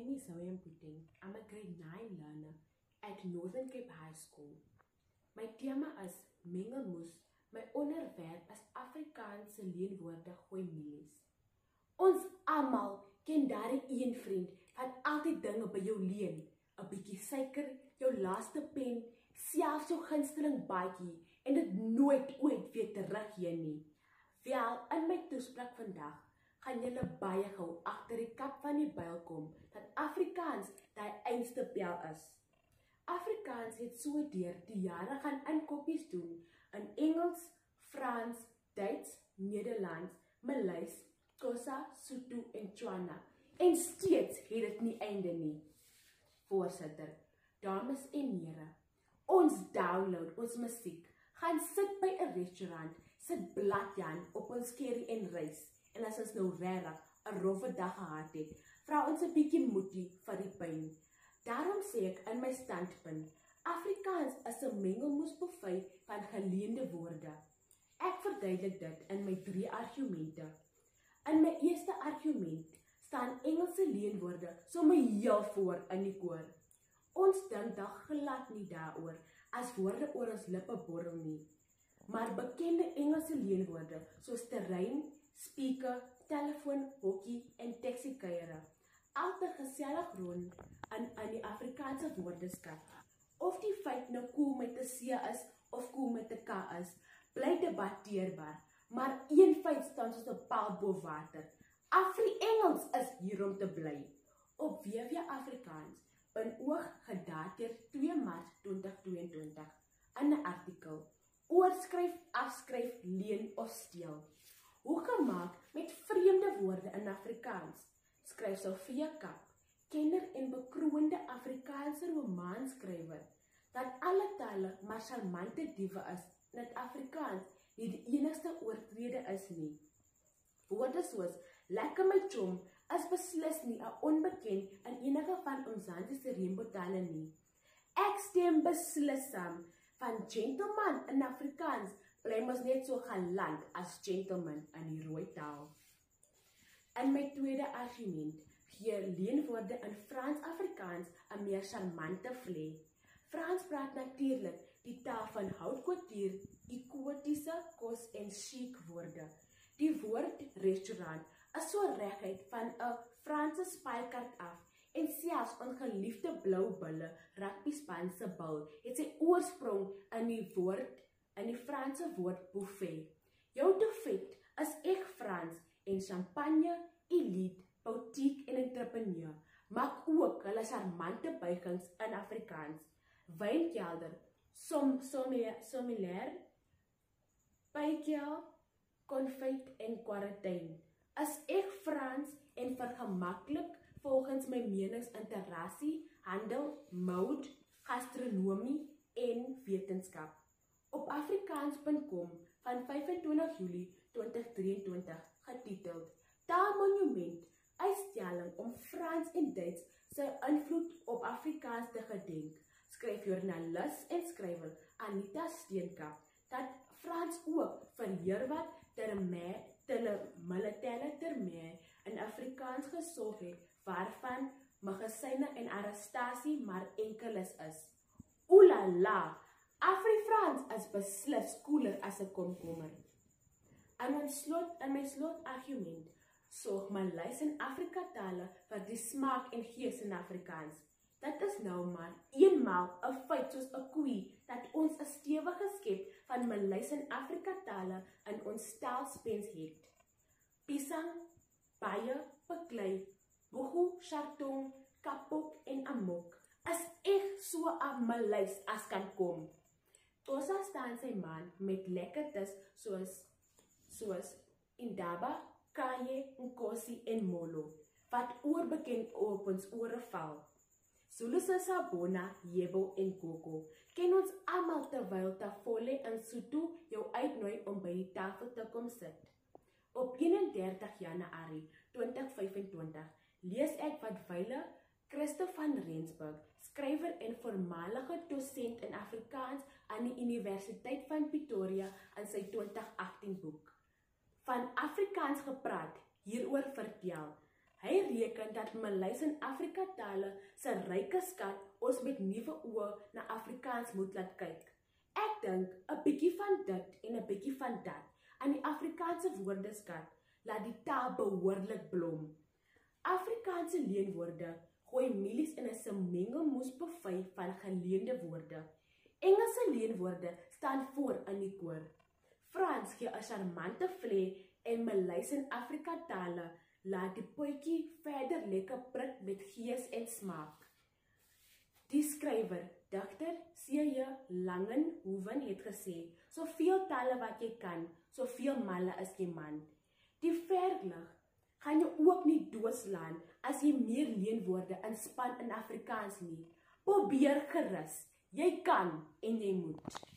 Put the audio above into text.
name is Zoe Putin. I'm a grade 9 learner at Northern Cape High School. My thema is mengelmoes. My onderwerp is Afrikaanse leenwoorde gooi milies. Ons almal ken daardie een vriend wat altyd dinge by jou leen. 'n Bietjie suiker, jou laaste pen, selfs jou gunsteling baadjie en dit nooit ooit weer teruggee nie. Wel, in my toespraak vandag gaan julle baie gou agter die kap van die byl kom dat Afrikaans die einste bel is. Afrikaans het so deur die jare gaan inkoppies doen in Engels, Frans, Duits, Nederlands, Maleis, Xhosa, Sotho en Tswana. En steeds het dit nie einde nie. Voorsitter, dames en here, ons download ons musiek, gaan sit by 'n restaurant, sit bladjan op ons curry en rys. En as ons nou regtig 'n rowwe dag gehad het, vra ons 'n bietjie moetie vir die pyn. Daarom sê ek in my standpunt, Afrikaans is 'n mengelmoesbuffet van geleende woorde. Ek verduidelik dit in my 3 argumente. In my eerste argument staan Engelse leenwoorde sommer heel voor in die koor. Ons dink dan glad nie daaroor as woorde oor ons lippe borrel nie. Maar bekende Engelse leenwoorde soos terrein, speaker, telefoon, hokkie en taxi-kuiere, altyd gesellig rond in die Afrikaanse woordeskat. Of die feit nou koel met 'n C is of koel met 'n K is, bly debatteerbaar, maar een feit staan soos 'n paal bo water. Afri-Engels is hier om te bly. Op WW Afrikaans, benoog gedateer 2 Maart 2022, in 'n artikel, oorskryf, afskryf, leen of steel. Hoe gemaak met vreemde woorde in Afrikaans? Skryf Sofia Kap, kenner en bekroonde Afrikaanse romanskrywer, dat alle tale maar charmante diewe is en dat Afrikaans nie die enigste oortrede is nie. Woorde soos lekker my chom is beslis nie 'n onbekend in enige van ons Zanzi's reënboogtale nie. Ek stem beslis saam van gentleman in Afrikaans bly mos net so galant as gentleman in die rooi taal. In my tweede argument gee leenwoorde in Frans-Afrikaans 'n meer charmante vlei. Frans praat natuurlik die taal van houtkultuur, eksotiese kos en chic woorde. Die woord restaurant is so reguit van 'n Franse spykaart af en selfs ongeliefde blou bulle rugbyspan se bil het sy oorsprong in die Franse woord buffet. Jou buffet is ek Frans en champagne, elite, boutique en entrepreneur, maak ook hulle charmante buigings in Afrikaans. Wijnkelder, sommelier, bykel, konfyt en quarantaine. As ek Frans en vergemaklik volgens my menings in terrassie, handel, mode, gastronomie en wetenskap. Op Afrikaans.com van 25 Julie 2023 getiteld Taalmonument, uitstalling om Frans en Duits se invloed op Afrikaans te gedenk, skryf joernalis en skrywer Anita Steenkamp dat Frans ook vir heelwat militêre terme in Afrikaans gesorg het waarvan magasyne en arrestasie maar enkeles is. Oelala, Afri-Frans is beslis cooler as 'n komkommer. In my slotargument sorg Maleis en Afrika tale vir die smaak en gees in Afrikaans. Dit is nou maar eenmaal 'n feit soos 'n koei dat ons 'n stewige skep van Maleis en Afrika tale in ons taalspens het. Pisang, baie, beklei, bogo, chartong, kapok en amok is echt so 'n Maleis as kan kom. Xhosa staan sy man met lekkertes soos indaba, kaye, nkosi en molo, wat oorbekend op ons ore val. Zulu se sabona, yebo en koko, ken ons almal terwyl Tafole en Sotho jou uitnooi om by die tafel te kom sit. Op 31 Januarie 2025 lees ek wat wyle Christo van Rensburg, skrywer en voormalige dosent in Afrikaans aan die Universiteit van Pretoria in sy 2018 boek. Van Afrikaans gepraat, hieroor vertel. Hy reken dat Malays en Afrika tale se ryke skat ons met nuwe oë na Afrikaans moet laat kyk. Ek dink 'n bietjie van dit en 'n bietjie van dat aan die Afrikaanse woordeskat laat die taal behoorlik blom. Afrikaanse leenwoorde gooi mielies in 'n mengelmoes van geleende woorde. Engelse leenwoorde staan voor in die koor. Frans gee 'n charmante vlei en Malays en Afrika tale laat die potjie verder lekker prik met gees en smaak. Die skrywer, digter C.J. Langenhoven het gesê, soveel tale wat jy kan, soveel malle is jy man. Die verlig gaan jou ook nie dooslaan as jy meer leenwoorde inspan in Afrikaans nie. Probeer gerus, jy kan en jy moet.